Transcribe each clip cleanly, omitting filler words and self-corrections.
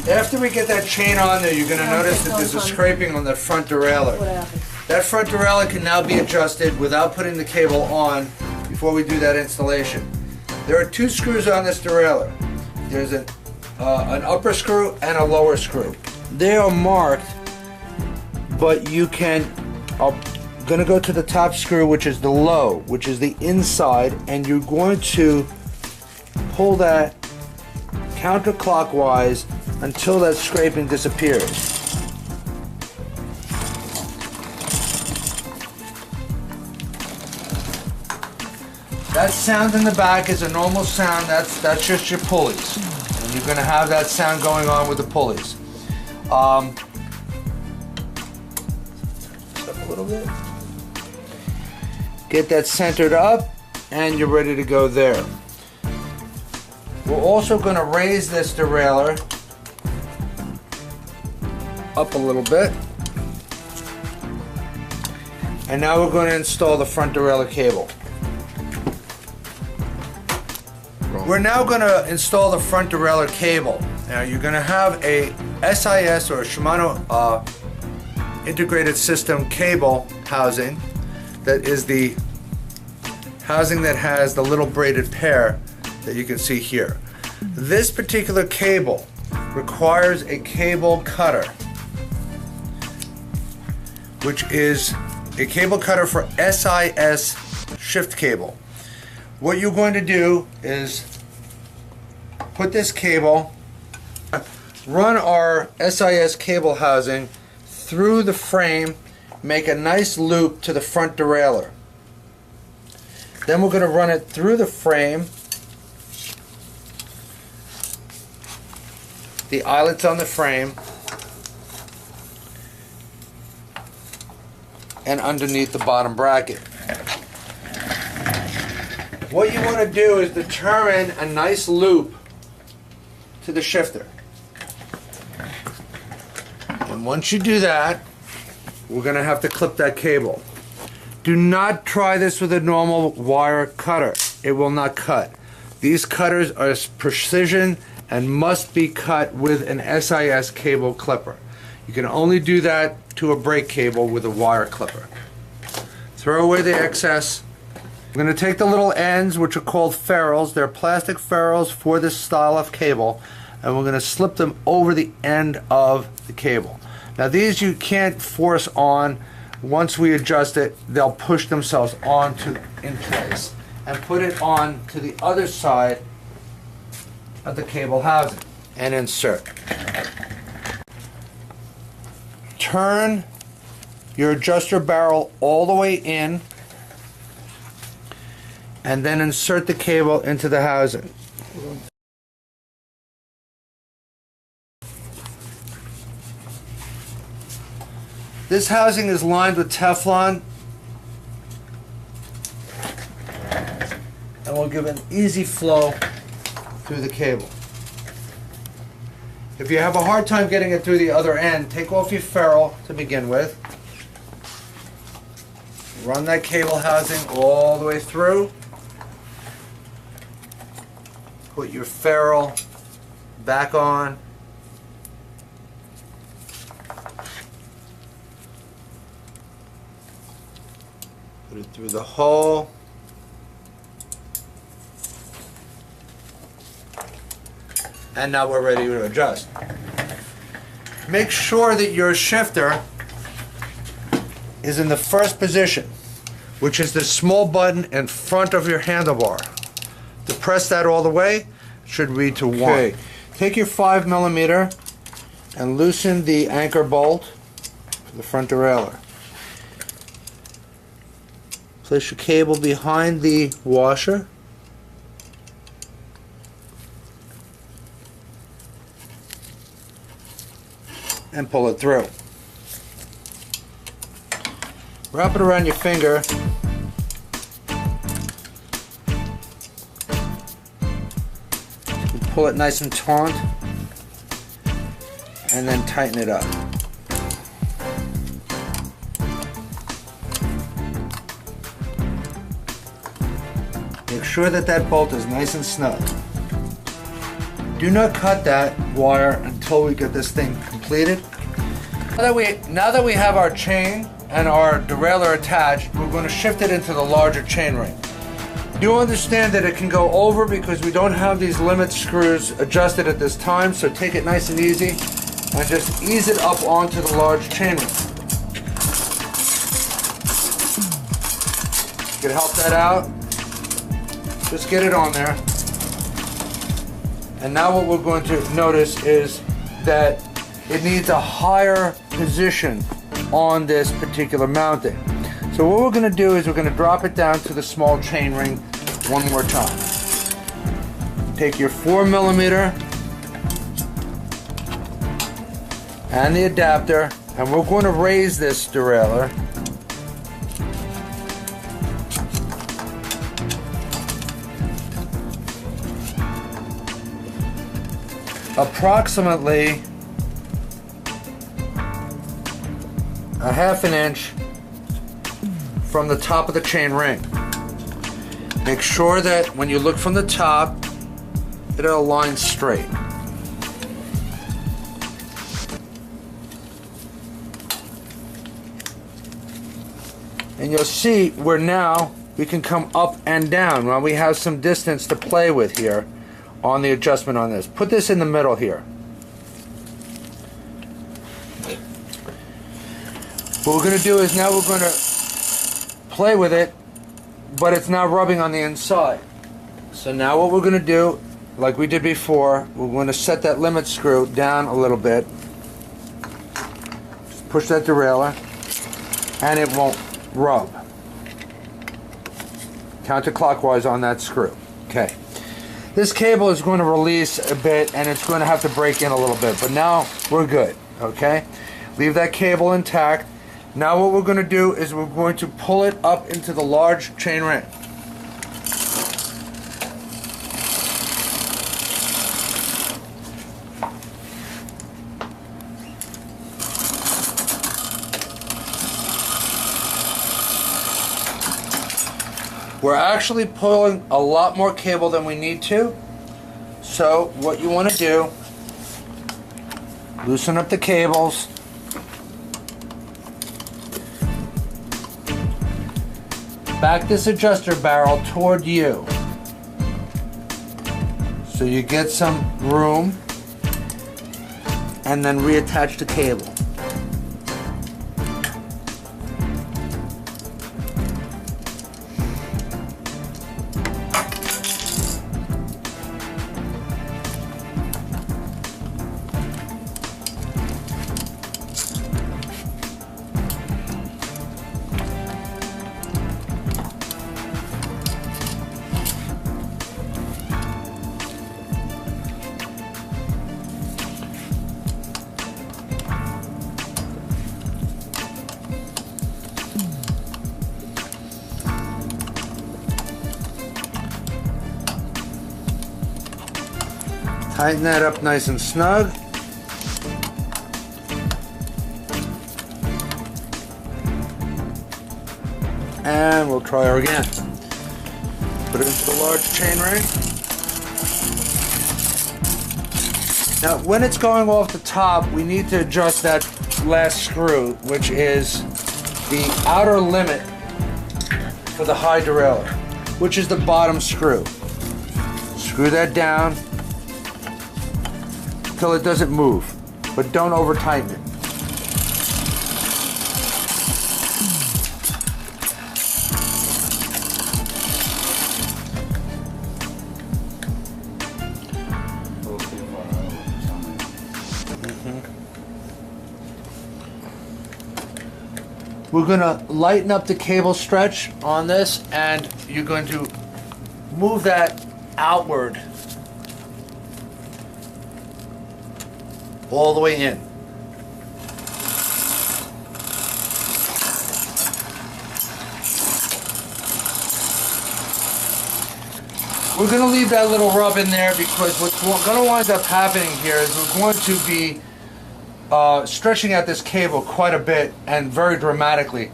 After we get that chain on there, you're going to notice that there's a scraping on the front derailleur. What happened? That front derailleur can now be adjusted without putting the cable on before we do that installation. There are 2 screws on this derailleur. There's an upper screw and a lower screw. They are marked, but you can, I'm going to go to the top screw, which is the low, which is the inside, and you're going to pull that counterclockwise until that scraping disappears. That sound in the back is a normal sound. That's just your pulleys, and you're going to have that sound going on with the pulleys. Just up a little bit. Get that centered up, and you're ready to go there. We're also going to raise this derailleur up a little bit, and now we're going to install the front derailleur cable. We're now going to install the front derailleur cable. Now you're going to have a SIS or a Shimano integrated system cable housing that is the housing that has the little braided pair that you can see here. This particular cable requires a cable cutter, which is a cable cutter for SIS shift cable. What you're going to do is put this cable, run our SIS cable housing through the frame, make a nice loop to the front derailleur. Then we're going to run it through the frame, the eyelets on the frame, and underneath the bottom bracket. What you want to do is determine a nice loop to the shifter. And once you do that, we're going to have to clip that cable. Do not try this with a normal wire cutter. It will not cut. These cutters are precision and must be cut with an SIS cable clipper. You can only do that to a brake cable with a wire clipper. Throw away the excess. We're going to take the little ends, which are called ferrules. They're plastic ferrules for this style of cable, and we're going to slip them over the end of the cable. Now these you can't force on. Once we adjust it, they'll push themselves in place and put it on to the other side of the cable housing and insert. Turn your adjuster barrel all the way in, and then insert the cable into the housing. This housing is lined with Teflon and will give an easy flow through the cable. If you have a hard time getting it through the other end, take off your ferrule to begin with. Run that cable housing all the way through. Put your ferrule back on. Put it through the hole. And now we're ready to adjust. Make sure that your shifter is in the first position, which is the small button in front of your handlebar. To press that all the way, it should read to 1. Okay. Take your 5mm and loosen the anchor bolt for the front derailleur. Place your cable behind the washer. And pull it through. Wrap it around your finger. Pull it nice and taut, and then tighten it up. Make sure that that bolt is nice and snug. Do not cut that wire until we get this thing completed. Now that we have our chain and our derailleur attached, we're going to shift it into the larger chain ring. Do understand that it can go over because we don't have these limit screws adjusted at this time, so take it nice and easy and just ease it up onto the large chain ring. You can help that out. Just get it on there. And now what we're going to notice is that it needs a higher position on this particular mounting. So what we're going to do is we're going to drop it down to the small chain ring one more time. Take your 4mm and the adapter, and we're going to raise this derailleur approximately a ½ inch from the top of the chain ring. Make sure that when you look from the top, it aligns straight. And you'll see where now we can come up and down. Well, we have some distance to play with here on the adjustment on this. Put this in the middle here. What we're going to do is now we're going to play with it, but it's not rubbing on the inside. So now what we're going to do, like we did before, we're going to set that limit screw down a little bit. Just push that derailleur, and it won't rub. Counterclockwise on that screw. Okay. This cable is going to release a bit, and it's going to have to break in a little bit, but now we're good. Okay? Leave that cable intact. Now what we're going to do is we're going to pull it up into the large chain ring. We're actually pulling a lot more cable than we need to. So what you want to do, loosen up the cables. Back this adjuster barrel toward you so you get some room, and then reattach the cable. Tighten that up nice and snug. And we'll try her again. Put it into the large chain ring. Now when it's going off the top, we need to adjust that last screw, which is the outer limit for the high derailleur, which is the bottom screw. Screw that down until it doesn't move, but don't over tighten it. We're going to lighten up the cable stretch on this, and you're going to move that outward all the way in. We're going to leave that little rub in there because what's going to wind up happening here is we're going to be stretching out this cable quite a bit and very dramatically.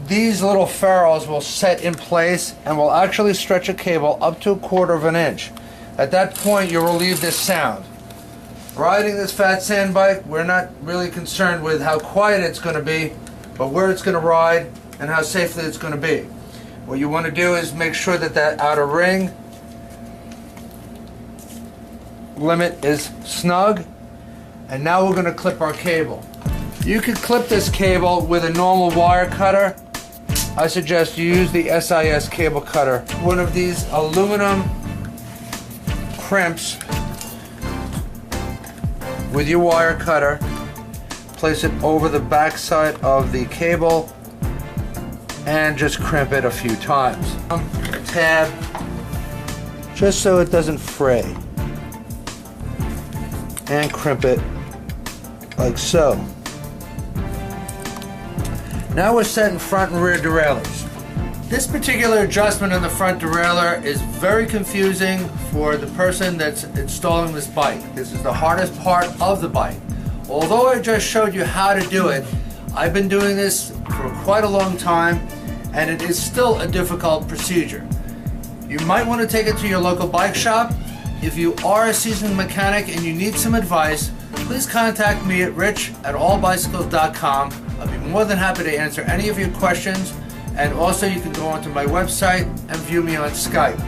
These little ferrules will set in place and will actually stretch a cable up to 1/4 of an inch. At that point, you'll relieve this sound. Riding this fat sand bike, we're not really concerned with how quiet it's going to be, but where it's going to ride and how safely it's going to be. What you want to do is make sure that that outer ring limit is snug. And now we're going to clip our cable. You could clip this cable with a normal wire cutter. I suggest you use the SIS cable cutter. One of these aluminum crimps with your wire cutter. Place it over the back side of the cable and just crimp it a few times. Tab, just so it doesn't fray. And crimp it like so. Now we're setting front and rear derailleurs. This particular adjustment on the front derailleur is very confusing for the person that's installing this bike. This is the hardest part of the bike. Although I just showed you how to do it, I've been doing this for quite a long time and it is still a difficult procedure. You might want to take it to your local bike shop. If you are a seasoned mechanic and you need some advice, please contact me at rich@allbicycles.com. I'll be more than happy to answer any of your questions, and also you can go onto my website and view me on Skype.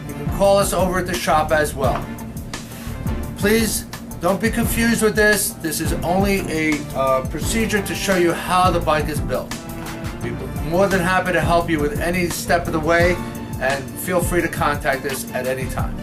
You can call us over at the shop as well. Please don't be confused with this. This is only a procedure to show you how the bike is built. We'll be more than happy to help you with any step of the way, and feel free to contact us at any time.